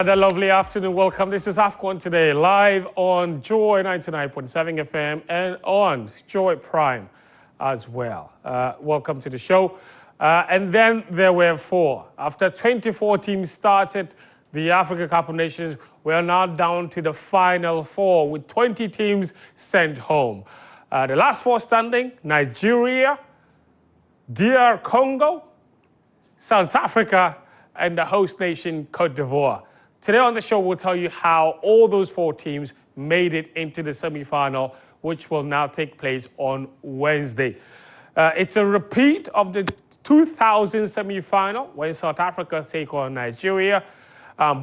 A lovely afternoon. Welcome. This is AFCON today, live on Joy 99.7 FM and on Joy Prime as well. Welcome to the show. And then there were four. After 24 teams started the Africa Cup of Nations, we are now down to the final four with 20 teams sent home. The last four standing: Nigeria, DR Congo, South Africa, and the host nation, Cote d'Ivoire. Today on the show, we'll tell you how all those four teams made it into the semi-final, which will now take place on Wednesday. It's a repeat of the 2000 semi-final when South Africa take on Nigeria.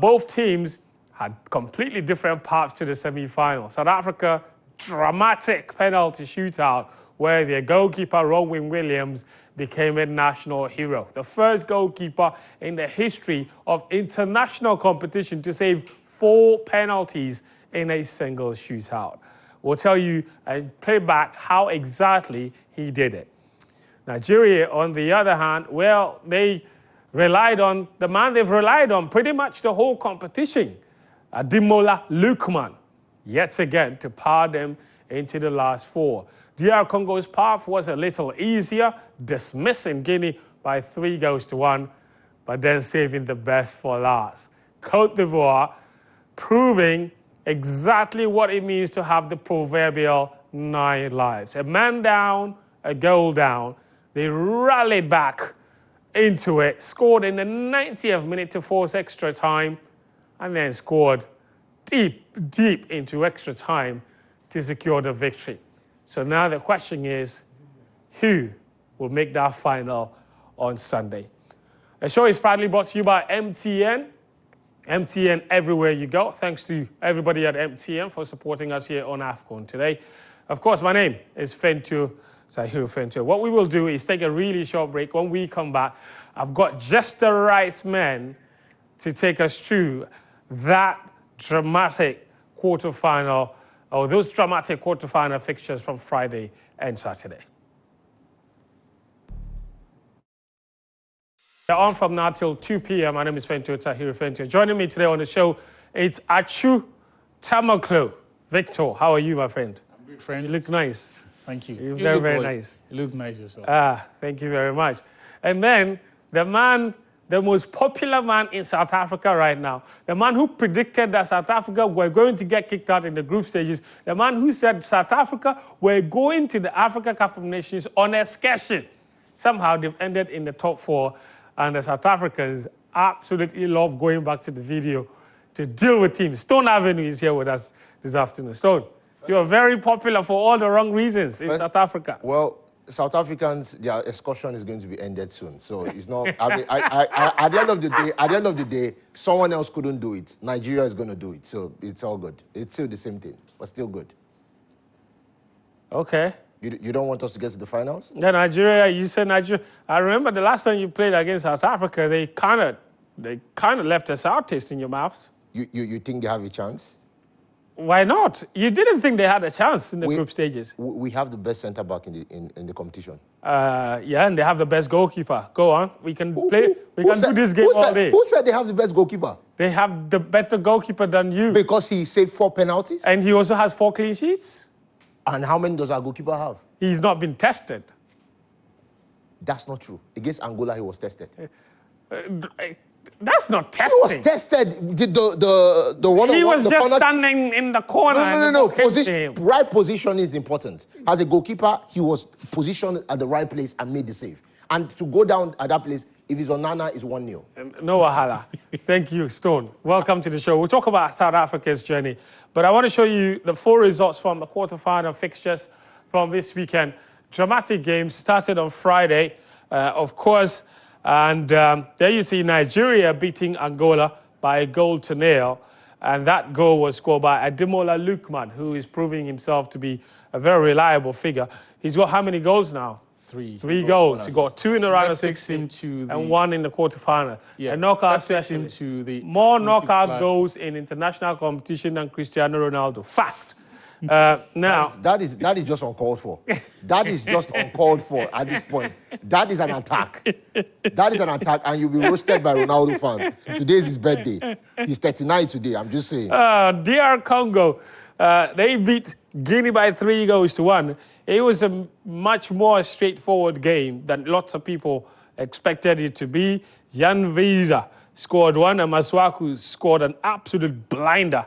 Both teams had completely different paths to the semi-final. South Africa, dramatic penalty shootout where their goalkeeper, Rowan Williams, became a national hero. The first goalkeeper in the history of international competition to save 4 penalties in a single shootout. We'll tell you and play back how exactly he did it. Nigeria, on the other hand, well, they relied on the man they've relied on pretty much the whole competition, Ademola Lookman, yet again to power them into the last four. DR Congo's path was a little easier, dismissing Guinea by 3-1, but then saving the best for last. Cote d'Ivoire proving exactly what it means to have the proverbial 9 lives. A man down, a goal down. They rallied back into it, scored in the 90th minute to force extra time, and then scored deep into extra time to secure the victory. So now the question is, who will make that final on Sunday? The show is proudly brought to you by MTN. MTN everywhere you go. Thanks to everybody at MTN for supporting us here on AFCON today. Of course, my name is Fentu Tahiru Fentu. What we will do is take a really short break. When we come back, I've got just the right men to take us through that dramatic quarterfinal, or those dramatic quarterfinal fixtures from Friday and Saturday. They're on from now till 2 p.m. My name is Fentu Tahiru Fentu. Joining me today on the show, it's Achu Tamaklo. Victor, how are you, my friend? I'm good, friend. You look nice. Thank you. You're very nice. You look nice yourself. Thank you very much. And then the most popular man in South Africa right now, the man who predicted that South Africa were going to get kicked out in the group stages, the man who said South Africa were going to the Africa Cup of Nations on excursion. Somehow they've ended in the top 4, and the South Africans absolutely love going back to the video to deal with teams. Stone Avenue is here with us this afternoon. Stone, you are very popular for all the wrong reasons in South Africa. Well, South Africans, their excursion is going to be ended soon. So it's not. I mean, at the end of the day, someone else couldn't do it. Nigeria is going to do it. So it's all good. It's still the same thing, but still good. Okay. You don't want us to get to the finals? Yeah, Nigeria. You said Nigeria. I remember the last time you played against South Africa, they kind of left a sour taste in your mouths. You think they have a chance? Why not? You didn't think they had a chance in the group stages. We have the best centre back in the competition. Yeah, and they have the best goalkeeper. Go on, we can play. We can do this game all day. Who said they have the best goalkeeper? They have the better goalkeeper than you. Because he saved 4 penalties. And he also has 4 clean sheets. And how many does our goalkeeper have? He's not been tested. That's not true. Against Angola, he was tested. That's not testing. He was tested. The one. He was just standing in the corner. No. Right position is important. As a goalkeeper, he was positioned at the right place and made the save. And to go down at that place, if it's Onana, it's 1-0. No wahala. Thank you, Stone. Welcome to the show. We'll talk about South Africa's journey, but I want to show you the 4 results from the quarterfinal fixtures from this weekend. Dramatic games started on Friday, of course, and there you see Nigeria beating Angola by 1-0, and that goal was scored by Ademola Lookman, who is proving himself to be a very reliable figure. He's got how many goals now? 3. 3 goals. He got 2 in the round of 16 and 1 in the quarterfinal. Yeah, a knockout takes him to the more knockout goals in international competition than Cristiano Ronaldo. Fact. Now, that is just uncalled for. That is just uncalled for at this point. That is an attack. That is an attack, and you'll be roasted by Ronaldo fans. Today is his birthday. He's 39 today, I'm just saying. DR Congo, they beat Guinea by 3-1. It was a much more straightforward game than lots of people expected it to be. Jan Visa scored one, and Maswaku scored an absolute blinder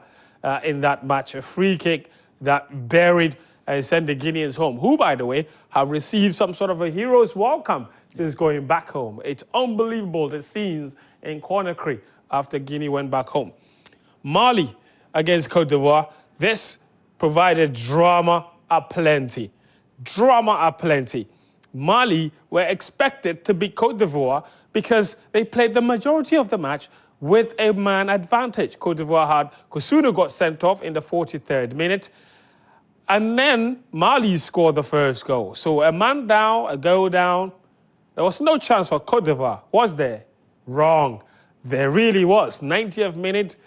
in that match. A free kick that buried and sent the Guineans home, who, by the way, have received some sort of a hero's welcome since going back home. It's unbelievable, the scenes in Conakry after Guinea went back home. Mali against Cote d'Ivoire. This provided drama aplenty. Drama aplenty. Mali were expected to beat Cote d'Ivoire because they played the majority of the match with a man advantage. Cote d'Ivoire had Kosunu got sent off in the 43rd minute. And then Mali scored the first goal. So a man down, a goal down. There was no chance for Cote d'Ivoire, was there? Wrong. There really was. 90th minute,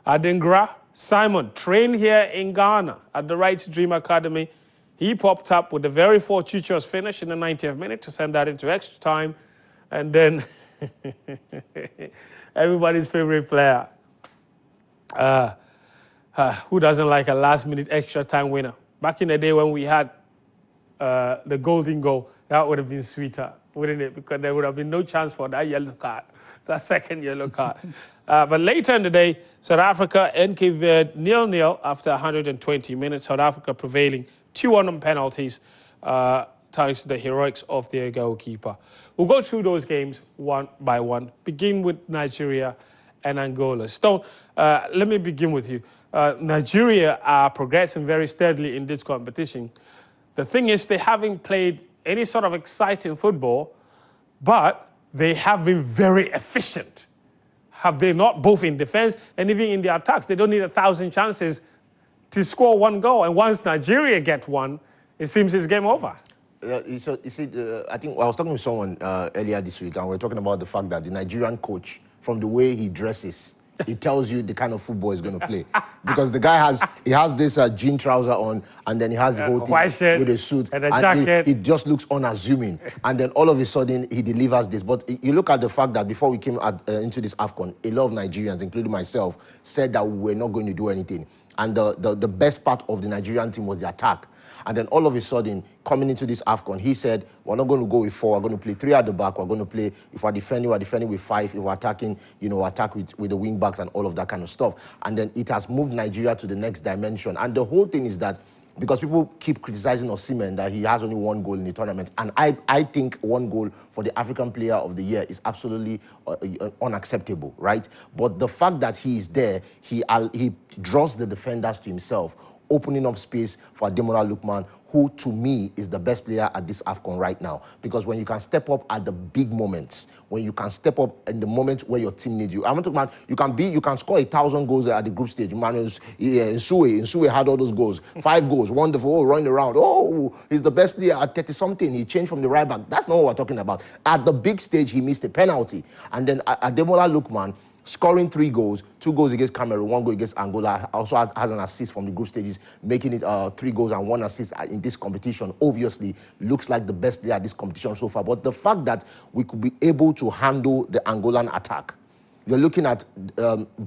Adingra Simon, trained here in Ghana at the Right to Dream Academy. He popped up with a very fortuitous finish in the 90th minute to send that into extra time. And then everybody's favorite player. Who doesn't like a last-minute extra time winner? Back in the day when we had the golden goal, that would have been sweeter, wouldn't it? Because there would have been no chance for that yellow card, that second yellow card. But later in the day, South Africa and Cape Verde 0-0 after 120 minutes. South Africa prevailing 2-1 on penalties, thanks to the heroics of their goalkeeper. We'll go through those games one by one. Begin with Nigeria and Angola. Stone, let me begin with you. Nigeria are progressing very steadily in this competition. The thing is, they haven't played any sort of exciting football, but they have been very efficient. Have they not, both in defense and even in the attacks? They don't need 1,000 chances to score one goal. And once Nigeria get one, it seems it's game over. So, you see, I think I was talking with someone earlier this week, and we were talking about the fact that the Nigerian coach, from the way he dresses, it tells you the kind of football he's going to play. Because the guy has this jean trouser on, and then he has the whole thing with a suit. And a jacket. It just looks unassuming. And then all of a sudden, he delivers this. But you look at the fact that before we came into this AFCON, a lot of Nigerians, including myself, said that we were not going to do anything. And the best part of the Nigerian team was the attack. And then all of a sudden, coming into this AFCON, he said, we're not going to go with 4, we're going to play 3 at the back, we're going to play, if we're defending with 5, if we're attacking, attack with the wing backs and all of that kind of stuff. And then it has moved Nigeria to the next dimension. And the whole thing is that, because people keep criticizing Osimhen that he has only 1 goal in the tournament. And I think 1 goal for the African Player of the Year is absolutely unacceptable, right? But the fact that he is there, he draws the defenders to himself, opening up space for Ademola Lookman, who to me is the best player at this AFCON right now. Because when you can step up at the big moments, when you can step up in the moment where your team needs you. I'm talking about you can score 1,000 goals at the group stage. Nsue had all those goals. 5 goals, wonderful, running around. Oh, he's the best player at 30-something. He changed from the right back. That's not what we're talking about. At the big stage, he missed a penalty. And then Ademola Lookman, scoring 3 goals, 2 goals against Cameroon, 1 goal against Angola, also has an assist from the group stages, making it 3 goals and 1 assist in this competition. Obviously, looks like the best player at this competition so far. But the fact that we could be able to handle the Angolan attack, you're looking at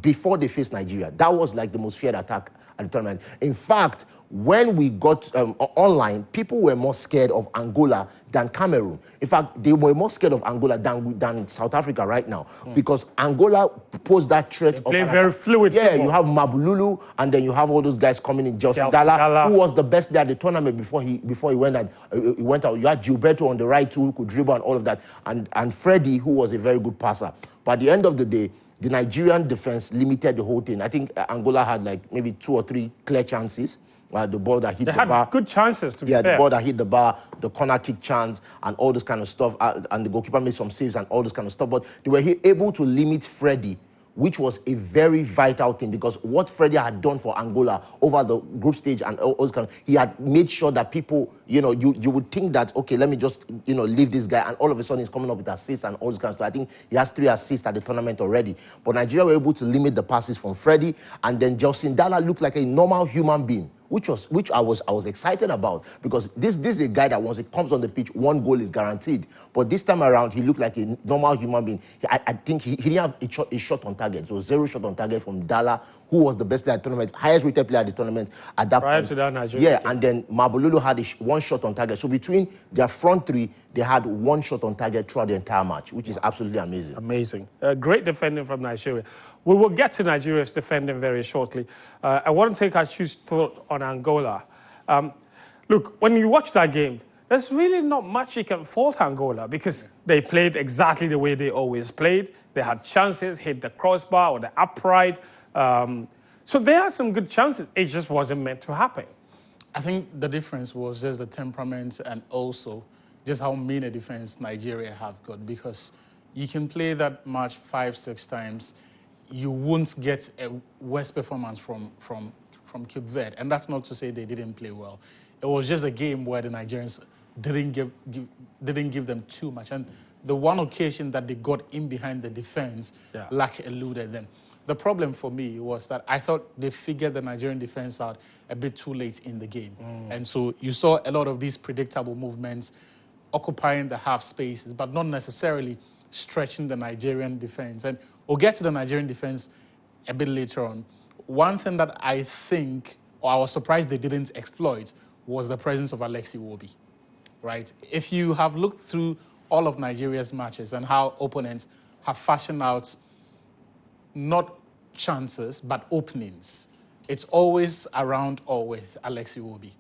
before they faced Nigeria, that was like the most feared attack at the tournament. In fact, when we got online, people were more scared of Angola than Cameroon. In fact, they were more scared of Angola than South Africa right now, because Angola posed that threat. They play very fluid football. You have Mabululu, and then you have all those guys coming in. Justin Dalla, who was the best player at the tournament before he went out. You had Gilberto on the right too, who could dribble and all of that, and Freddie, who was a very good passer. But at the end of the day, the Nigerian defense limited the whole thing. I think Angola had like maybe 2 or 3 clear chances. The ball that hit the bar. They had good chances, to be fair. Yeah, the ball that hit the bar, the corner kick chance, and all this kind of stuff. And the goalkeeper made some saves and all this kind of stuff. But they were able to limit Freddie, which was a very vital thing, because what Freddie had done for Angola over the group stage and all this kind of, he had made sure that people, you would think that, okay, let me just, leave this guy, and all of a sudden he's coming up with assists and all this kind of stuff. I think he has 3 assists at the tournament already. But Nigeria were able to limit the passes from Freddie, and then Justin Dalla looked like a normal human being which I was excited about, because this is a guy that once he comes on the pitch, one goal is guaranteed. But this time around, he looked like a normal human being. I think he didn't have a shot on target, so 0 shot on target from Dala, who was the best player at the tournament, highest rated player at the tournament at that Prior point. to that Nigeria. Yeah, and then Mabololo had 1 shot on target. So between their front three, they had 1 shot on target throughout the entire match, which is absolutely amazing. Amazing. Great defending from Nigeria. We will get to Nigeria's defending very shortly. I want to take our thought on Angola. Look, when you watch that game, there's really not much you can fault Angola, because they played exactly the way they always played. They had chances, hit the crossbar or the upright. So they had some good chances. It just wasn't meant to happen. I think the difference was just the temperament and also just how mean a defense Nigeria have got, because you can play that match 5-6 times, you won't get a worse performance from Cape Verde. And that's not to say they didn't play well. It was just a game where the Nigerians didn't give them too much. And the one occasion that they got in behind the defense, luck eluded them. The problem for me was that I thought they figured the Nigerian defense out a bit too late in the game. And so you saw a lot of these predictable movements, occupying the half spaces, but not necessarily stretching the Nigerian defense. And we'll get to the Nigerian defense a bit later on. One thing that I think, or I was surprised they didn't exploit, was the presence of Alexi Iwobi, right? If you have looked through all of Nigeria's matches and how opponents have fashioned out not chances, but openings, it's always around or with Alexi Iwobi.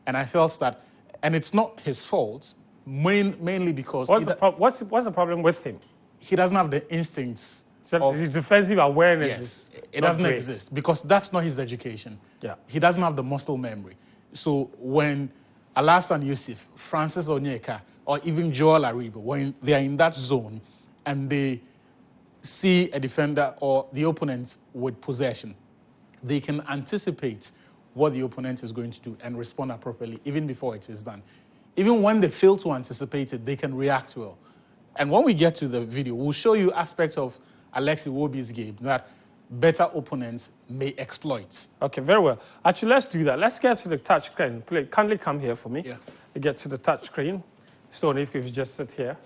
And I felt that, and it's not his fault, mainly because... What's the problem with him? He doesn't have the instincts. So his defensive awareness is it doesn't exist, because that's not his education. Yeah. He doesn't have the muscle memory. So when Alassane Youssef, Francis Onyeka, or even Joel Aribo, when they are in that zone and they see a defender or the opponent with possession, they can anticipate what the opponent is going to do and respond appropriately even before it is done. Even when they fail to anticipate it, they can react well. And when we get to the video, we'll show you aspects of Alexi Iwobi's game that better opponents may exploit. Okay, very well. Actually, let's do that. Let's get to the touch screen. Please, kindly come here for me. Yeah. We get to the touch screen. Stone, if you just sit here.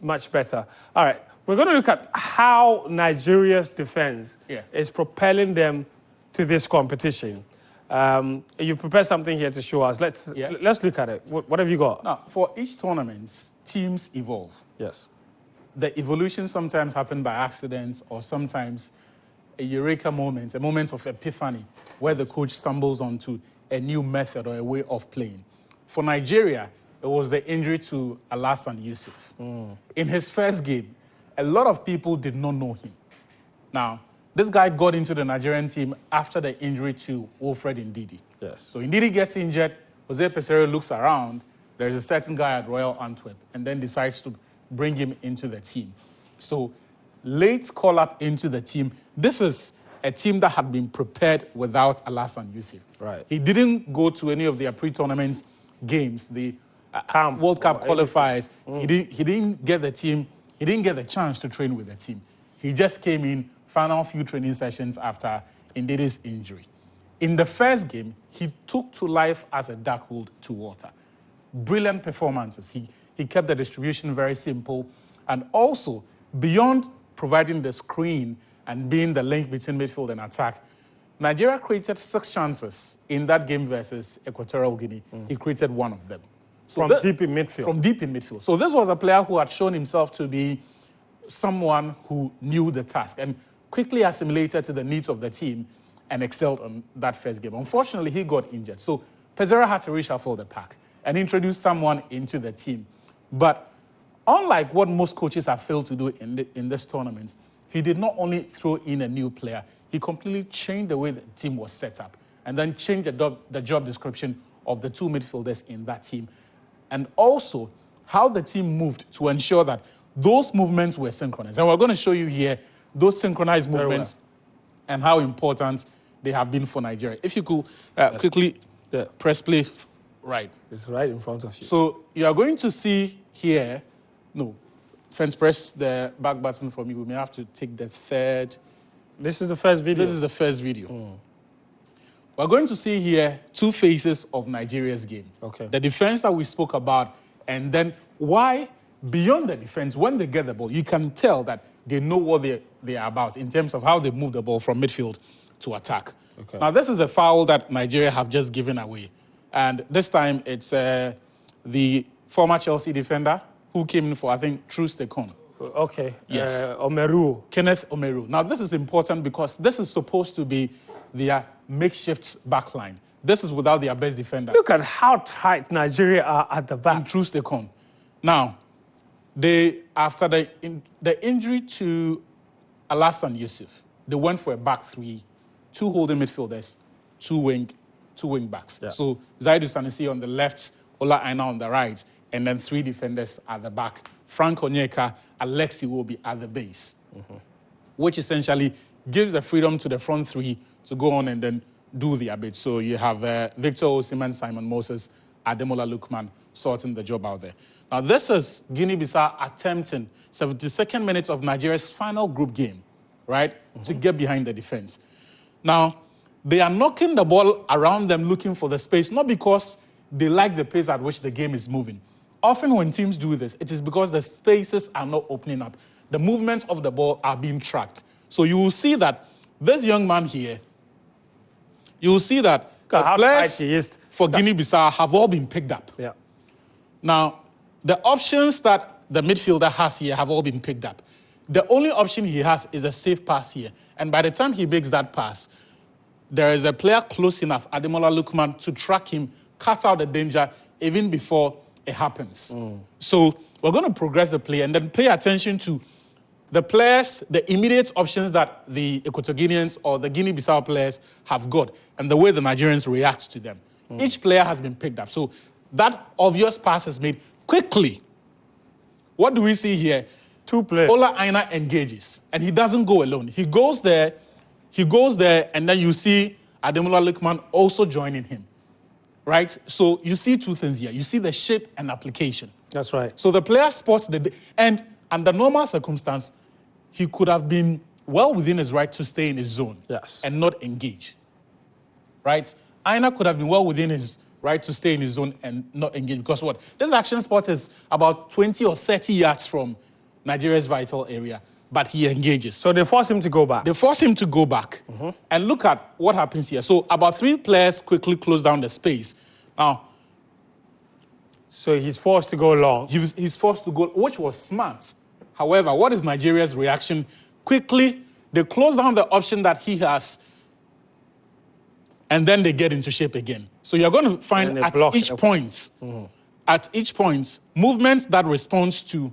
Much better. All right, we're going to look at how Nigeria's defense is propelling them to this competition. You prepared something here to show us. Let's look at it. What have you got? Now, for each tournament, teams evolve. Yes. The evolution sometimes happens by accident, or sometimes a eureka moment, a moment of epiphany, where the coach stumbles onto a new method or a way of playing. For Nigeria, it was the injury to Alassane Youssef. In his first game, a lot of people did not know him. Now, this guy got into the Nigerian team after the injury to Wilfred Ndidi. Yes. So Ndidi gets injured, Jose Peseiro looks around, there's a certain guy at Royal Antwerp, and then decides to bring him into the team. So late call-up into the team. This is a team that had been prepared without Alassane Youssef. Right. He didn't go to any of their pre-tournament games, the World Cup qualifiers. He didn't get the team. He didn't get the chance to train with the team. He just came in, final few training sessions after Ndidi's injury. In the first game, he took to life as a duck pulled to water. Brilliant performances. He kept the distribution very simple. And also, beyond providing the screen and being the link between midfield and attack, Nigeria created 6 chances in that game versus Equatorial Guinea. He created 1 of them. So deep in midfield. From deep in midfield. So this was a player who had shown himself to be someone who knew the task and quickly assimilated to the needs of the team and excelled on that first game. Unfortunately, he got injured. So Peseiro had to reshuffle the pack and introduce someone into the team. But unlike what most coaches have failed to do in this tournament, he did not only throw in a new player, he completely changed the way the team was set up and then changed the job description of the 2 midfielders in that team. And also how the team moved to ensure that those movements were synchronized. And we're going to show you here those synchronized movements and how important they have been for Nigeria. If you could quickly press play. Right. It's right in front of you. So you are going to see here, Fence, press the back button for me. We may have to take the third. This is the first video? This is the first video. we're going to see here two phases of Nigeria's game. Okay. The defense that we spoke about, and then why, beyond the defense, when they get the ball, you can tell that they know what they are about in terms of how they move the ball from midfield to attack. Okay. Now, this is a foul that Nigeria have just given away. And this time, it's the former Chelsea defender who came in for, I think, Trustekon. Okay. Yes. Omeru. Kenneth Omeru. Now, this is important because this is supposed to be their makeshift backline. This is without their best defender. Look at how tight Nigeria are at the back. Trustekon. Now, after the injury to Alassane Yusuf, they went for a back three, two holding midfielders, two wing backs. Yeah. So Zaidu Sanusi on the left, Ola Aina on the right, and then three defenders at the back. Frank Onyeka, Alexi will be at the base, which essentially gives the freedom to the front three to go on and then do their bit. So you have Victor Osimhen, Simon Moses, Ademola Lookman sorting the job out there. Now, this is Guinea-Bissau attempting 72nd minute of Nigeria's final group game, right, to get behind the defense. Now, they are knocking the ball around them looking for the space, not because they like the pace at which the game is moving. Often when teams do this, it is because the spaces are not opening up. The movements of the ball are being tracked. So you will see that this young man here, you will see that the players for Guinea-Bissau have all been picked up. Yeah. Now, the options that the midfielder has here have all been picked up. The only option he has is a safe pass here. And by the time he makes that pass, there is a player close enough, Ademola Lookman, to track him, cut out the danger even before it happens. So we're going to progress the play and then pay attention to the players, the immediate options that the Equatorial or the Guinea-Bissau players have got and the way the Nigerians react to them. Each player has been picked up. So that obvious pass is made quickly. What do we see here? Two players. Ola Aina engages, and he doesn't go alone. He goes there, and then you see Ademola Lookman also joining him, right? So you see two things here. You see the shape and application. That's right. So the player spots and under normal circumstance, he could have been well within his right to stay in his zone and not engage, right? Aina could have been well within his right to stay in his zone and not engage because what? This action spot is about 20 or 30 yards from Nigeria's vital area, but he engages. So they force him to go back. They force him to go back. And look at what happens here. So about three players quickly close down the space. Now, so he's forced to go long. He's forced to go, which was smart. However, what is Nigeria's reaction? Quickly, they close down the option that he has, and then they get into shape again. So you're going to find at each point, movements that responds to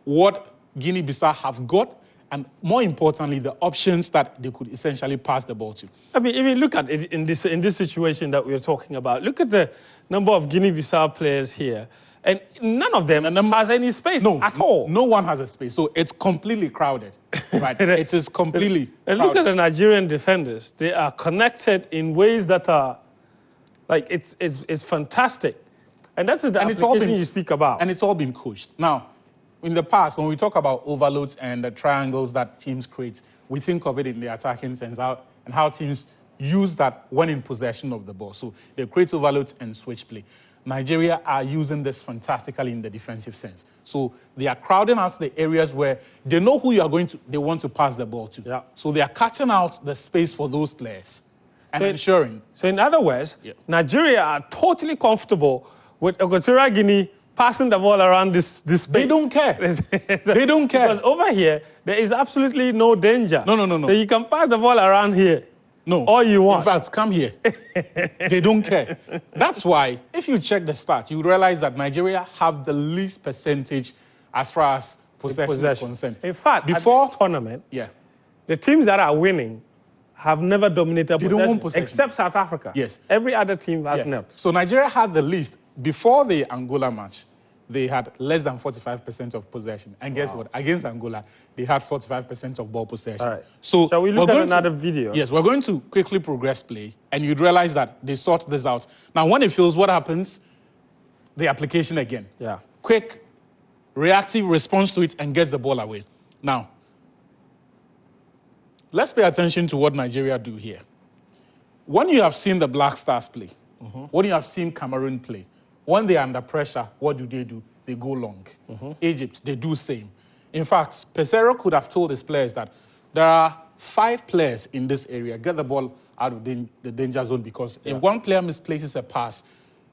what Guinea-Bissau have got, and more importantly, the options that they could essentially pass the ball to. I mean, look at it in this situation that we're talking about. Look at the number of Guinea-Bissau players here, and none of them has any space at all. No one has a space, so it's completely crowded. Right? It is completely And crowded. look at the Nigerian defenders. They are connected in ways that are, like, it's fantastic. And that's the application you speak about. And it's all been coached. Now, in the past, when we talk about overloads and the triangles that teams create, we think of it in the attacking sense and how teams use that when in possession of the ball. So they create overloads and switch play. Nigeria are using this fantastically in the defensive sense. So they are crowding out the areas where they know who they want to pass the ball to. Yeah. So they are cutting out the space for those players and ensuring. So in other words, Nigeria are totally comfortable with Equatorial Guinea passing the ball around this space. They don't care. They don't care. Because over here, there is absolutely no danger. No. So you can pass the ball around here. No. All you want. In fact, come here. They don't care. That's why, if you check the stats, you realize that Nigeria have the least percentage as far as possession is concerned. In fact, before at this tournament, the teams that are winning have never dominated possession, except South Africa. Yes. Every other team has not. So Nigeria had the least. Before the Angola match, they had less than 45% of possession. And guess what? Against Angola, they had 45% of ball possession. All right. So shall we look at another video? Yes, we're going to quickly progress play, and you'd realize that they sort this out. Now, when it feels, what happens? The application again. Yeah. Quick, reactive response to it and gets the ball away. Now, let's pay attention to what Nigeria do here. when you have seen the Black Stars play, when you have seen Cameroon play, when they are under pressure, what do? They go long. Egypt, they do same. In fact, Pesero could have told his players that there are 5 players in this area. Get the ball out of the danger zone, because if one player misplaces a pass,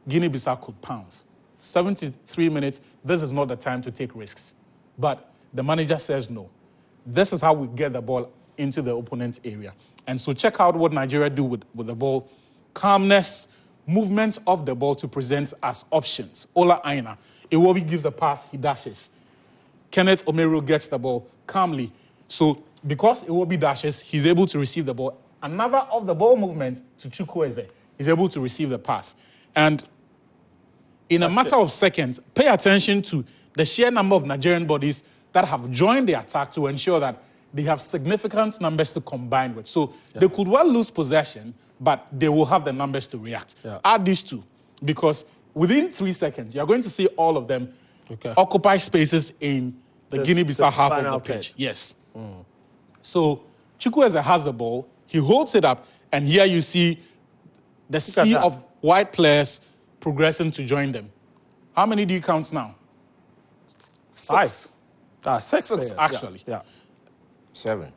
Guinea-Bissau could pounce. 73 minutes, this is not the time to take risks. But the manager says no. This is how we get the ball into the opponent's area. And so check out what Nigeria do with the ball. Calmness, movement of the ball to present as options. Ola Aina, Iwobi gives the pass, he dashes. Kenneth Omeru gets the ball calmly. So because Iwobi dashes, he's able to receive the ball. Another of the ball movement to Chukwueze, he's able to receive the pass. And in a matter of seconds, pay attention to the sheer number of Nigerian bodies that have joined the attack to ensure that they have significant numbers to combine with. So they could well lose possession, but they will have the numbers to react. Add these two, because within 3 seconds, you're going to see all of them occupy spaces in the Guinea-Bissau half of the pitch. Yes. So Chukwueze has the ball, he holds it up, and here you see the sea of white players progressing to join them. How many do you count now? 6. 6 actually. 7.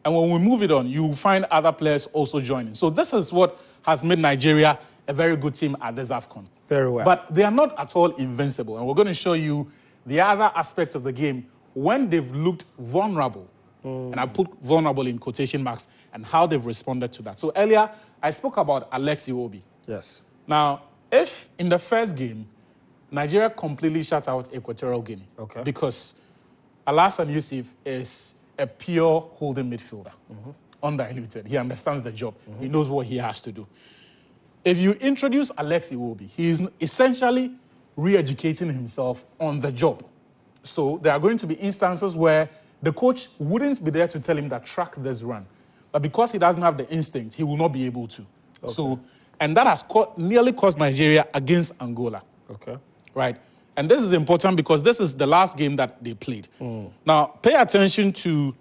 And when we move it on, you will find other players also joining. So this is what has made Nigeria a very good team at this AFCON. Very well. But they are not at all invincible. And we're going to show you the other aspect of the game when they've looked vulnerable. And I put vulnerable in quotation marks, and how they've responded to that. So earlier, I spoke about Alex Iwobi. Yes. Now, if in the first game, Nigeria completely shut out Equatorial Guinea, because Alassane Youssef is a pure holding midfielder, undiluted. He understands the job. He knows what he has to do. If you introduce Alex Iwobi, he is essentially re-educating himself on the job. So there are going to be instances where the coach wouldn't be there to tell him that track this run. But because he doesn't have the instinct, he will not be able to. So, and that has nearly cost Nigeria against Angola. Right? And this is important because this is the last game that they played. Now, pay attention to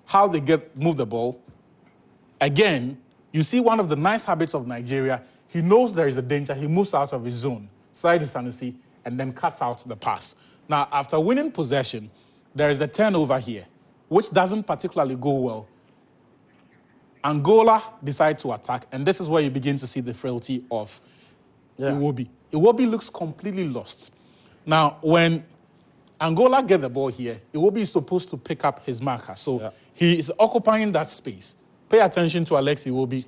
how they move the ball. Again, you see one of the nice habits of Nigeria. He knows there is a danger. He moves out of his zone, side to Sanusi, and then cuts out the pass. Now, after winning possession, there is a turnover here, which doesn't particularly go well. Angola decide to attack, and this is where you begin to see the frailty of Iwobi. Iwobi looks completely lost. Now, when Angola get the ball here, Iwobi is supposed to pick up his marker. So he is occupying that space. Pay attention to Alex Iwobi.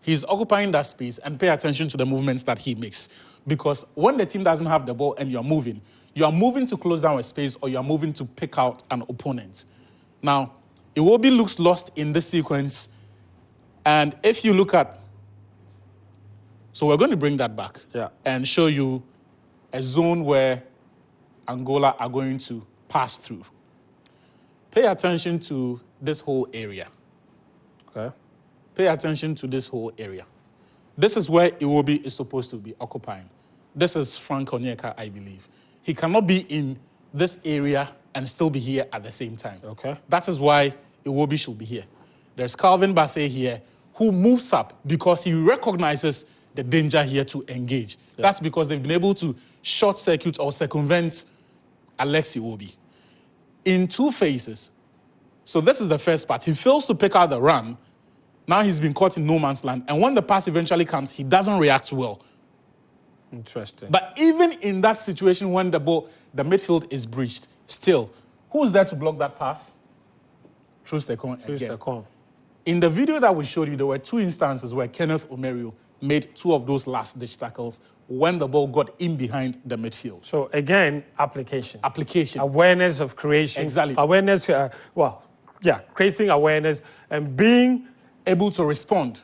He's occupying that space, and pay attention to the movements that he makes. Because when the team doesn't have the ball and you're moving to close down a space, or you're moving to pick out an opponent. Now, Iwobi looks lost in this sequence. And if you look at... So we're going to bring that back and show you a zone where Angola are going to pass through. Pay attention to this whole area. Pay attention to this whole area. This is where Iwobi is supposed to be occupying. This is Frank Onyeka, I believe. He cannot be in this area and still be here at the same time. That is why Iwobi should be here. There's Calvin Bassey here, who moves up because he recognizes the danger here to engage. That's because they've been able to short circuit or circumvent Alex Iwobi in 2 phases. So this is the first part. He fails to pick out the run. Now he's been caught in no man's land. And when the pass eventually comes, he doesn't react well. Interesting. But even in that situation when the midfield is breached, still, who's there to block that pass? Troost-Ekong. In the video that we showed you, there were 2 instances where Kenneth Omeru made 2 of those last-ditch tackles when the ball got in behind the midfield. So again, application. Awareness of creation. Exactly. Awareness, creating awareness and being able to respond.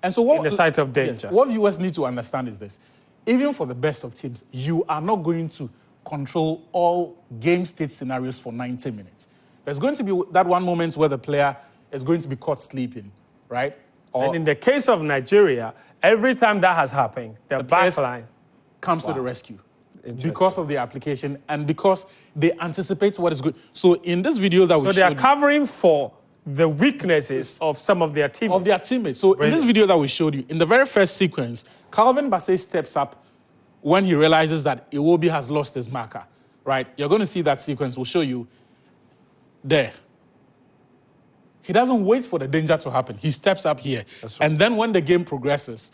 And so what, in the sight of danger. Yes, what viewers need to understand is this. Even for the best of teams, you are not going to control all game state scenarios for 90 minutes. There's going to be that one moment where the player is going to be caught sleeping, right? And in the case of Nigeria, every time that has happened, the back line comes to the rescue because of the application and because they anticipate what is good. So in this video that we showed, so they are covering for the weaknesses of some of their teammates. So in this video that we showed you, in the very first sequence, Calvin Bassey steps up when he realizes that Iwobi has lost his marker, right? You're going to see that sequence. We'll show you there. He doesn't wait for the danger to happen. He steps up here. Right. And then when the game progresses,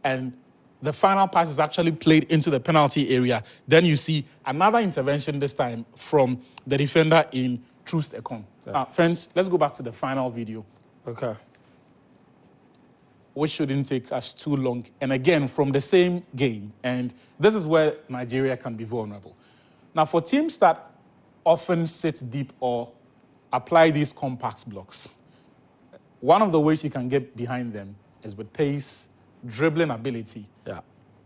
and the final pass is actually played into the penalty area, then you see another intervention this time from the defender in Truce Ekong. Yeah. Friends, let's go back to the final video. Okay. Which shouldn't take us too long. And again, from the same game. And this is where Nigeria can be vulnerable. Now, for teams that often sit deep or apply these compact blocks, one of the ways you can get behind them is with pace, dribbling ability,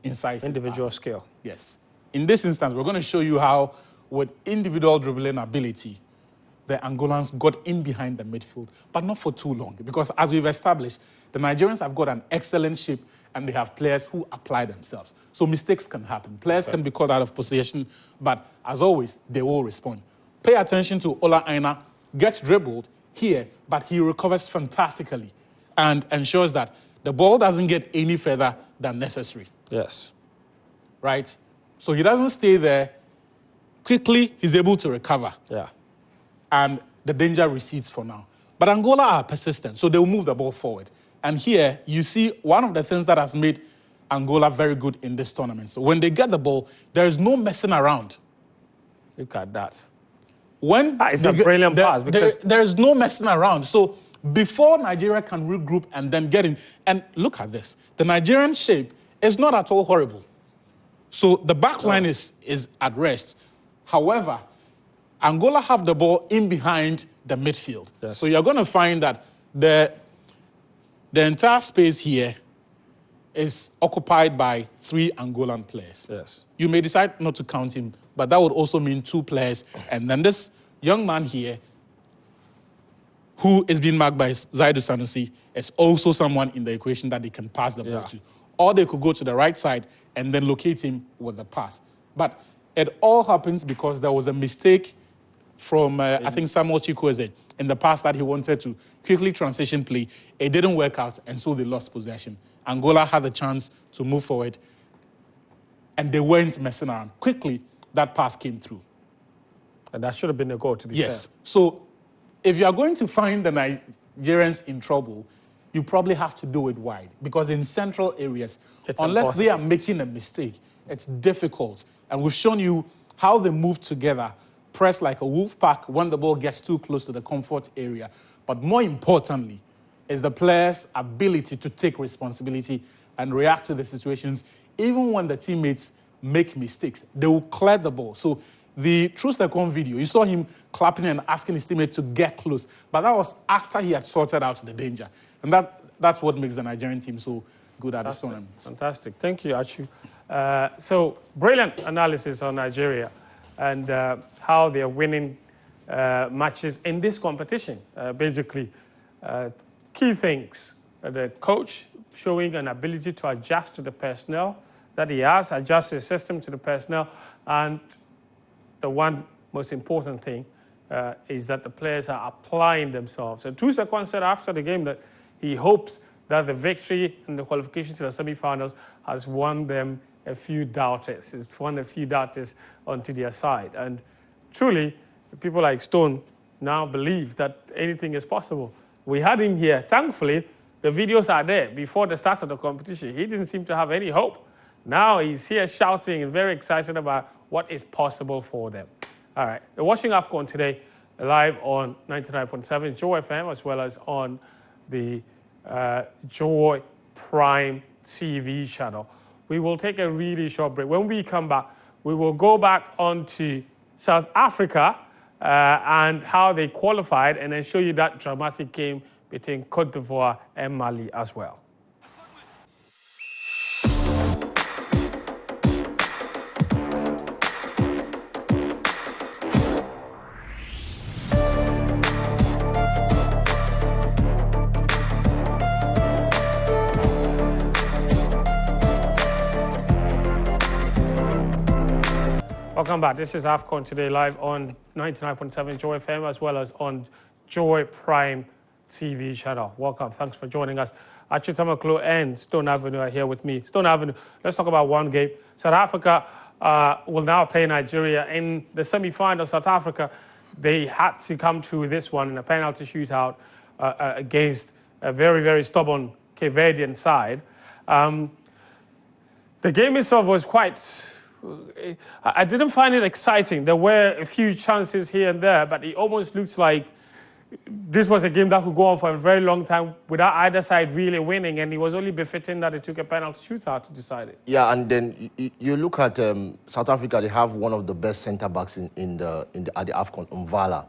incisive individual pass. skill. Yes. In this instance, we're going to show you how, with individual dribbling ability, the Angolans got in behind the midfield, but not for too long. Because as we've established, the Nigerians have got an excellent shape and they have players who apply themselves. So mistakes can happen. Players can be caught out of position, but as always, they will respond. Pay attention to Ola Aina, gets dribbled here, but he recovers fantastically and ensures that the ball doesn't get any further than necessary. Yes. Right? So he doesn't stay there. Quickly, he's able to recover. Yeah. And the danger recedes for now. But Angola are persistent, so they'll move the ball forward. And here, you see one of the things that has made Angola very good in this tournament. So when they get the ball, there is no messing around. Look at that. It's a brilliant pass. Because there is no messing around. So before Nigeria can regroup and then get in, and look at this. The Nigerian shape is not at all horrible. So the back line is at rest. However, Angola have the ball in behind the midfield. Yes. So you're going to find that the entire space here is occupied by 3 Angolan players. Yes. You may decide not to count him, but that would also mean 2 players. And then this young man here, who is being marked by Zaidu Sanusi, is also someone in the equation that they can pass the ball to. Or they could go to the right side and then locate him with the pass. But it all happens because there was a mistake from, I think, Samuel Chikwueze in the past that he wanted to quickly transition play. It didn't work out, and so they lost possession. Angola had the chance to move forward, and they weren't messing around. Quickly, that pass came through. And that should have been a goal, to be fair. So if you are going to find the Nigerians in trouble, you probably have to do it wide. Because in central areas, unless they are making a mistake, it's difficult. And we've shown you how they move together, press like a wolf pack when the ball gets too close to the comfort area. But more importantly, is the players' ability to take responsibility and react to the situations. Even when the teammates make mistakes, they will clear the ball. So the Truce Ekong video, you saw him clapping and asking his teammate to get close. But that was after he had sorted out the danger. And that's what makes the Nigerian team so good at this tournament. Fantastic. Thank you, Achu. So brilliant analysis on Nigeria and how they're winning matches in this competition. Basically, key things, the coach showing an ability to adjust to the personnel that he has, adjust his system to the personnel, and the one most important thing is that the players are applying themselves. And Truce Ekong said after the game that he hopes that the victory and the qualification to the semi-finals has won them a few doubters. It's won a few doubters onto their side. And truly, people like Stone now believe that anything is possible. We had him here. Thankfully, the videos are there before the start of the competition. He didn't seem to have any hope. Now he's here shouting and very excited about what is possible for them. All right. You're watching AFCON today live on 99.7 Joy FM as well as on the Joy Prime TV channel. We will take a really short break. When we come back, we will go back onto South Africa and how they qualified and then show you that dramatic game between Cote d'Ivoire and Mali as well. Welcome back. This is AFCON today live on 99.7 Joy FM as well as on Joy Prime TV channel. Welcome. Thanks for joining us. Achutamaklo and Stone Avenue are here with me. Stone Avenue, let's talk about one game. South Africa will now play Nigeria. In the semi-final, South Africa, they had to come through this one in a penalty shootout against a very, very stubborn Cape Verdean side. The game itself was quite... I didn't find it exciting. There were a few chances here and there, but it almost looks like this was a game that could go on for a very long time without either side really winning, and it was only befitting that it took a penalty shootout to decide it. Yeah, and then you look at South Africa. They have one of the best centre backs at the AFCON, Mvala,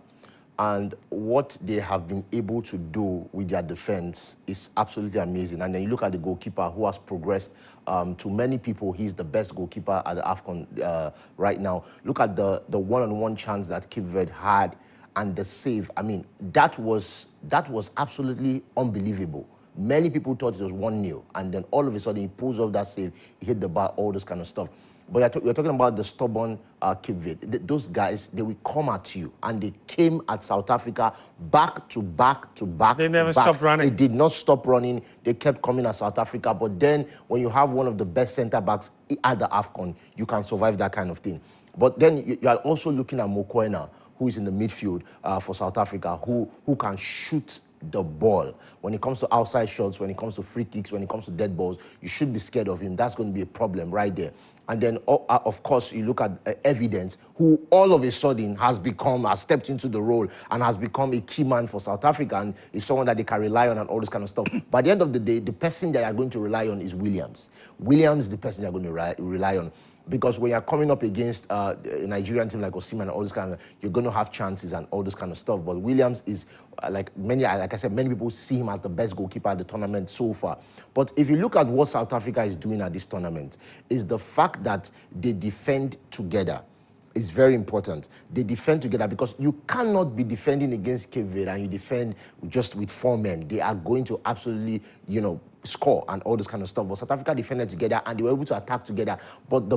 and what they have been able to do with their defence is absolutely amazing. And then you look at the goalkeeper, who has progressed. To many people, he's the best goalkeeper at the AFCON right now. Look at the one-on-one chance that Cape Verde had. And the save, I mean, that was absolutely unbelievable. Many people thought it was 1-0, and then all of a sudden he pulls off that save, he hit the bar, all this kind of stuff. But you're talking about the stubborn Cape Verde. Those guys, they will come at you, and they came at South Africa back to back to back. They never stopped running. They did not stop running. They kept coming at South Africa. But then when you have one of the best centre backs at the AFCON, you can survive that kind of thing. But then you are also looking at Mokoena, who is in the midfield for South Africa, who can shoot the ball. When it comes to outside shots, when it comes to free kicks, when it comes to dead balls, you should be scared of him. That's going to be a problem right there. And then, of course, you look at Evidence, who all of a sudden has stepped into the role and has become a key man for South Africa, and is someone that they can rely on and all this kind of stuff. But at the end of the day, the person that you're going to rely on is Williams. Williams is the person you're going to rely on. Because when you're coming up against a Nigerian team like Osimhen and all this kind of, you're going to have chances and all this kind of stuff. But Williams is, like I said, many people see him as the best goalkeeper at the tournament so far. But if you look at what South Africa is doing at this tournament, is the fact that they defend together. It's very important. They defend together, because you cannot be defending against Cape Verde and you defend just with 4 men. They are going to absolutely, score and all this kind of stuff. But South Africa defended together and they were able to attack together. But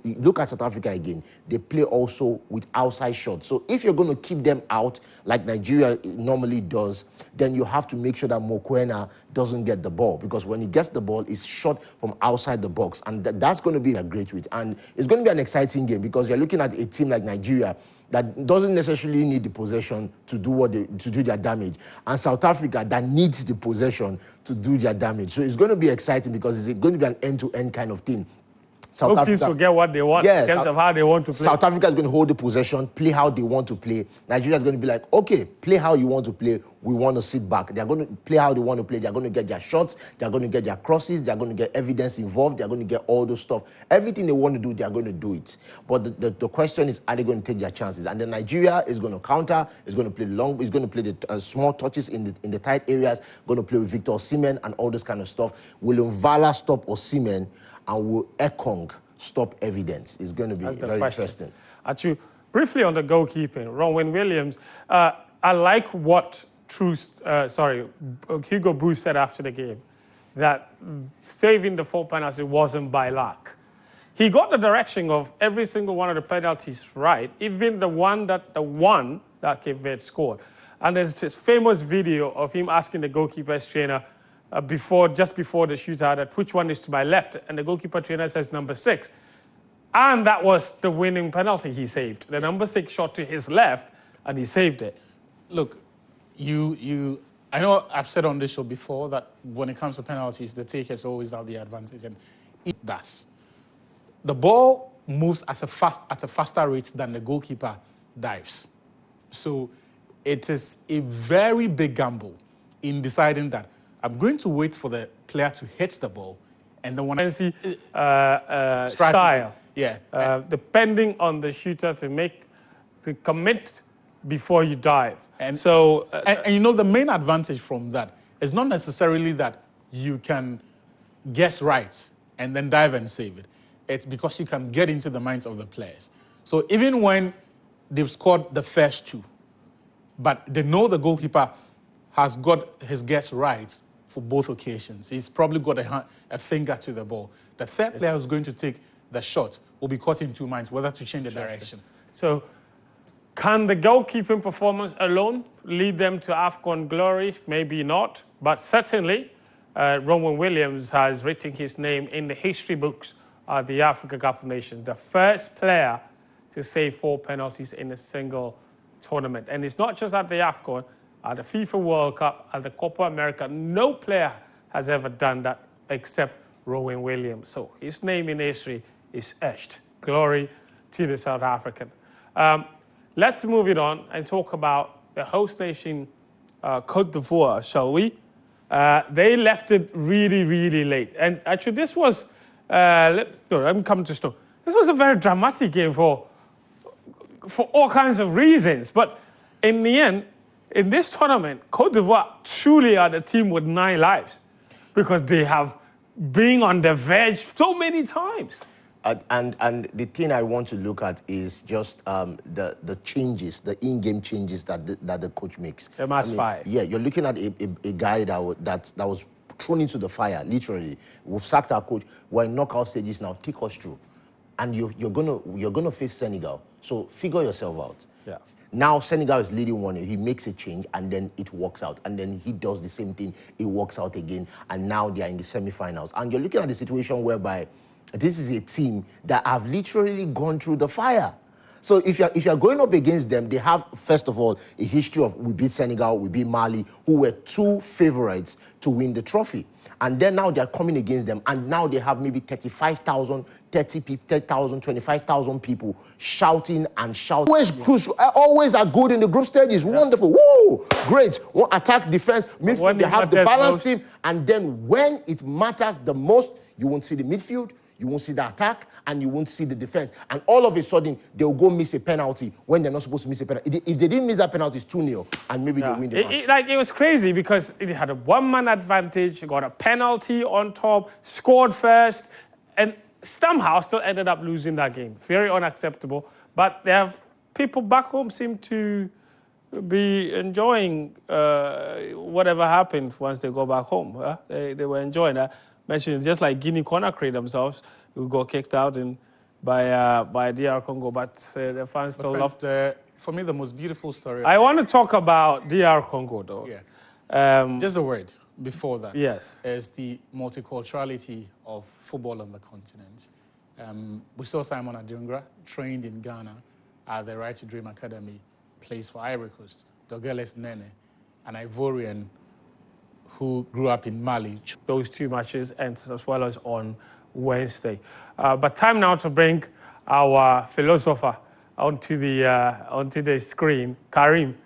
look at South Africa again. They play also with outside shots. So if you're going to keep them out like Nigeria normally does, then you have to make sure that Mokoena doesn't get the ball, because when he gets the ball, it's shot from outside the box, and that's going to be a great win. And it's going to be an exciting game, because you're looking at a team like Nigeria that doesn't necessarily need the possession to do their damage, and South Africa that needs the possession to do their damage. So it's going to be exciting, because it's going to be an end-to-end kind of thing. Both teams will get what they want in terms of how they want to play. South Africa is going to hold the possession, play how they want to play. Nigeria is going to be like, okay, play how you want to play. We want to sit back. They're going to play how they want to play. They're going to get their shots. They're going to get their crosses. They're going to get Evidence involved. They're going to get all those stuff. Everything they want to do, they're going to do it. But the question is, are they going to take their chances? And then Nigeria is going to counter. It's going to play long. It's going to play the small touches in the tight areas. Going to play with Victor Osimhen and all this kind of stuff. Will Mvala stop Osimhen, and will Ekong stop Evidence? Is going to be very interesting. Actually, briefly on the goalkeeping, Ronwen Williams, I like what Hugo Bruce said after the game, that saving the 4 penalties wasn't by luck. He got the direction of every single one of the penalties right, even the one that Cape Verde scored. And there's this famous video of him asking the goalkeeper's trainer just before the shootout, that which one is to my left, and the goalkeeper trainer says number 6. And that was the winning penalty he saved. The number 6 shot to his left, and he saved it. Look, I know I've said on this show before that when it comes to penalties, the takers always have the advantage, and it does. The ball moves at a faster rate than the goalkeeper dives. So it is a very big gamble in deciding that I'm going to wait for the player to hit the ball, and then when I see style, depending on the shooter to commit before you dive. And so, the main advantage from that is not necessarily that you can guess right and then dive and save it. It's because you can get into the minds of the players. So even when they've scored the first 2, but they know the goalkeeper has got his guess right for both occasions. He's probably got a finger to the ball. The third player who's going to take the shot will be caught in 2 minds, whether to change the direction. So Can the goalkeeping performance alone lead them to AFCON glory? Maybe not, but certainly Rowan Williams has written his name in the history books of the Africa Cup of Nations, the first player to save 4 penalties in a single tournament. And it's not just at the AFCON, at the FIFA World Cup, at the Copa America. No player has ever done that except Rowan Williams. So his name in history is etched. Glory to the South African. Let's move it on and talk about the host nation, Côte d'Ivoire, shall we? They left it really, really late. And actually, this was, let me come to stone. This was a very dramatic game for all kinds of reasons. But in the end, in this tournament, Côte d'Ivoire truly are the team with 9 lives because they have been on the verge so many times. And the thing I want to look at is just the changes, the in-game changes that the coach makes. MS5. Yeah, you're looking at a guy that was thrown into the fire, literally. We've sacked our coach. We're in knockout stages now. Take us through, and you're gonna face Senegal. So figure yourself out. Yeah. Now Senegal is leading 1-0. He makes a change and then it works out. And then he does the same thing. It works out again. And now they are in the semi-finals. And you're looking at the situation whereby this is a team that have literally gone through the fire. So if you're going up against them, they have, first of all, a history of we beat Senegal, we beat Mali, who were 2 favorites to win the trophy. And then now they're coming against them, and now they have maybe 35,000, 30,000, 25,000 people shouting and shouting. Always are good in the group stages. Yeah. Wonderful. Woo! Great. Attack, defense, midfield. They have the balanced team. And then when it matters the most, you won't see the midfield, you won't see the attack, and you won't see the defense. And all of a sudden, they'll go miss a penalty when they're not supposed to miss a penalty. If they didn't miss that penalty, it's 2-0, and maybe they win the match. It was crazy because it had a 1-man advantage, got a penalty on top, scored first, and somehow still ended up losing that game. Very unacceptable. But they have people back home seem to be enjoying whatever happened once they go back home. They were enjoying that. Mentioned just like Guinea-Conakry themselves, who got kicked out by DR Congo, but the fans still loved it. For me, the most beautiful story. I want to talk about DR Congo, though. Yeah. Just a word before that. Yes. Is the multiculturality of football on the continent. We saw Simon Adingra, trained in Ghana at the Right to Dream Academy, plays for Ivory Coast. Dogeles Nene, an Ivorian who grew up in Mali. Those 2 matches, and as well as on Wednesday. But time now to bring our philosopher onto the screen, Karim.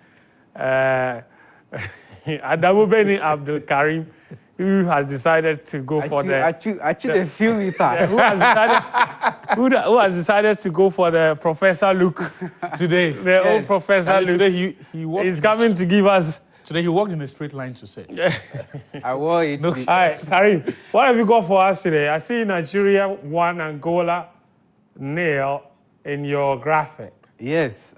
Adamubeni Abdul Karim, who has decided to go for who has decided to go for the Professor Luke today. The old Professor Luke. Today he's coming to give us. Today he walked in a straight line to say. I wore it. All right, Karim, what have you got for us today? I see Nigeria 1, Angola 0 in your graphic. Yes.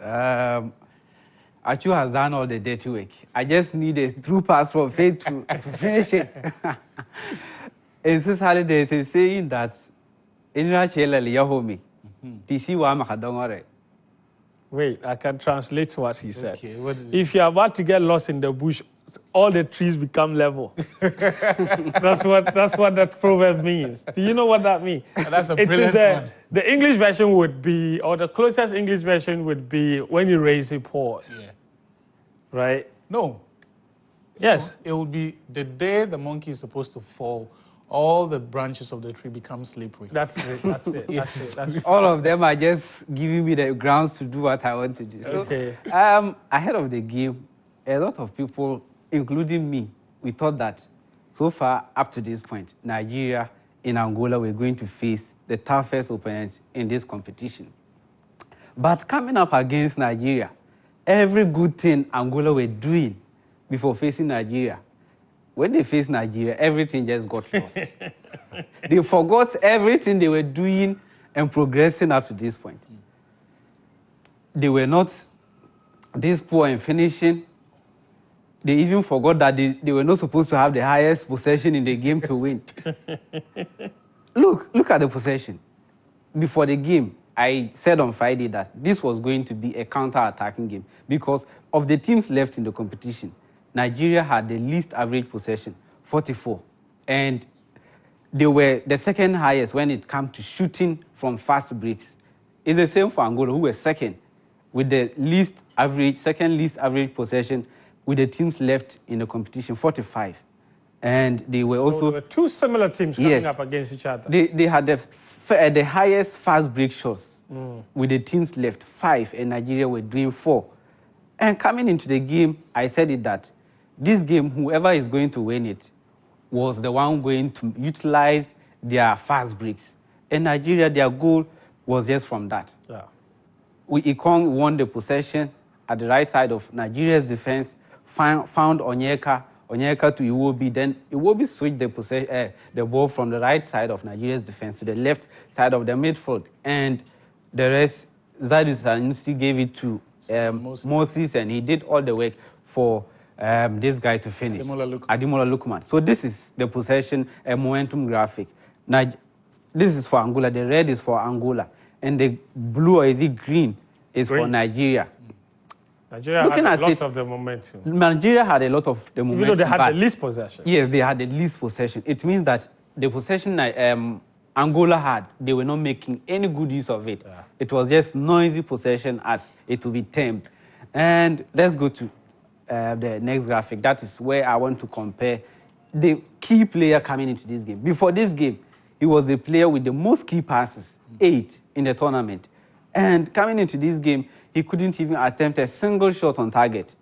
Achu has done all the dirty work. I just need a true pass from Faith to finish it. In this holiday, he's saying that Inra Chelali Yahomi, TC wa Makadongore. Wait, I can translate what he said. Okay, if you're about to get lost in the bush, all the trees become level. That's what that proverb means. Do you know what that means? That's a brilliant one. The English version would be, or the closest English version would be, when you raise a pause. Yeah. Right? No. Yes. No, it will be the day the monkey is supposed to fall, all the branches of the tree become slippery. That's it. That's it. Yes. That's it. All of them are just giving me the grounds to do what I want to do. So, Okay. Ahead of the game, a lot of people, including me, we thought that so far up to this point, Nigeria in Angola were going to face the toughest opponent in this competition. But coming up against Nigeria, every good thing Angola were doing before facing Nigeria, when they faced Nigeria, everything just got lost. They forgot everything they were doing and progressing up to this point. They were not this poor in finishing. They even forgot that they were not supposed to have the highest possession in the game to win. Look at the possession. Before the game, I said on Friday that this was going to be a counter-attacking game because of the teams left in the competition. Nigeria had the least average possession, 44. And they were the second highest when it comes to shooting from fast breaks. It's the same for Angola, who were second with the second least average possession with the teams left in the competition, 45. And they were also... there were two similar teams coming up against each other. They had the highest fast break shots with the teams left, 5, and Nigeria were doing 4. And coming into the game, I said it that this game, whoever is going to win it was the one going to utilize their fast breaks. And Nigeria, their goal was just from that. Yeah. Ikong won the possession at the right side of Nigeria's defense, found Onyeka to Iwobi. Then Iwobi switched the ball from the right side of Nigeria's defense to the left side of the midfield. And the rest, Zadus Sanusi gave it to Moses, and he did all the work for this guy to finish. Ademola Lookman. So this is the possession momentum graphic. Now, this is for Angola. The red is for Angola. And the blue, or is it green, is for Nigeria. Nigeria had a lot of the momentum. Nigeria had a lot of the momentum. Even though they had the least possession. Yes, they had the least possession. It means that the possession Angola had, they were not making any good use of it. Yeah. It was just noisy possession, as it will be termed. And let's go to the next graphic. That is where I want to compare the key player coming into this game. Before this game, he was the player with the most key passes, 8 in the tournament. And coming into this game, he couldn't even attempt a single shot on target.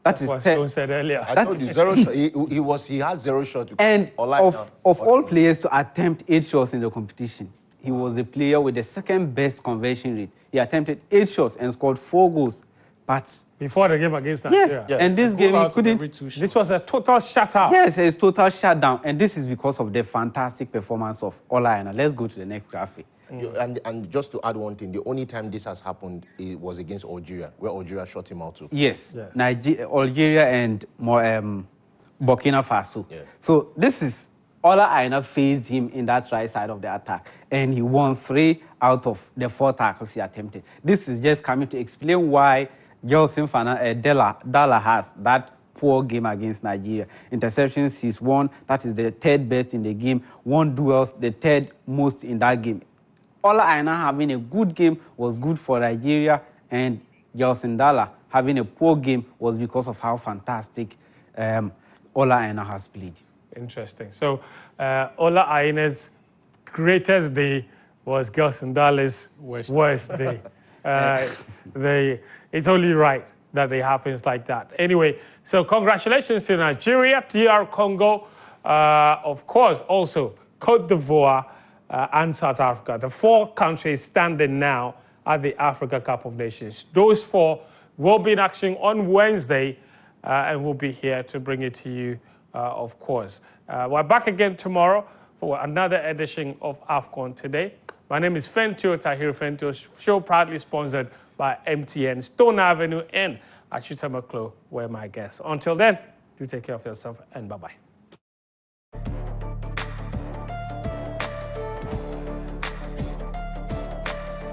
That's what Stone said earlier. I told you, 0 shot. He had 0 shot. And of all players to attempt 8 shots in the competition, he was the player with the second best conversion rate. He attempted 8 shots and scored 4 goals. But before the game against Nigeria. Yes, and this game he couldn't. This was a total shutout. Yes, it's total shutdown, and this is because of the fantastic performance of Ola Aina. Let's go to the next graphic. And just to add one thing, the only time this has happened was against Algeria, where Algeria shot him out too. Yes. Algeria and Burkina Faso. Yeah. So this is Ola Aina faced him in that right side of the attack, and he won 3 out of the 4 tackles he attempted. This is just coming to explain why Gelson Dala has that poor game against Nigeria. Interceptions, he's won. That is the 3rd best in the game. 1 duels, the 3rd most in that game. Ola Aina having a good game was good for Nigeria, and Gelson Dala having a poor game was because of how fantastic Ola Aina has played. Interesting. So Ola Aina's greatest day was Gelson Dala's worst day. It's only right that it happens like that. Anyway, so congratulations to Nigeria, DR Congo, of course, also Cote d'Ivoire and South Africa. The 4 countries standing now at the Africa Cup of Nations. Those 4 will be in action on Wednesday, and we'll be here to bring it to you, of course. We're back again tomorrow for another edition of AFCON Today. My name is Fentio Tahir Fentio, show proudly sponsored by MTN, Stone Avenue, and Ashuta Maklo were my guests. Until then, do take care of yourself, and bye-bye.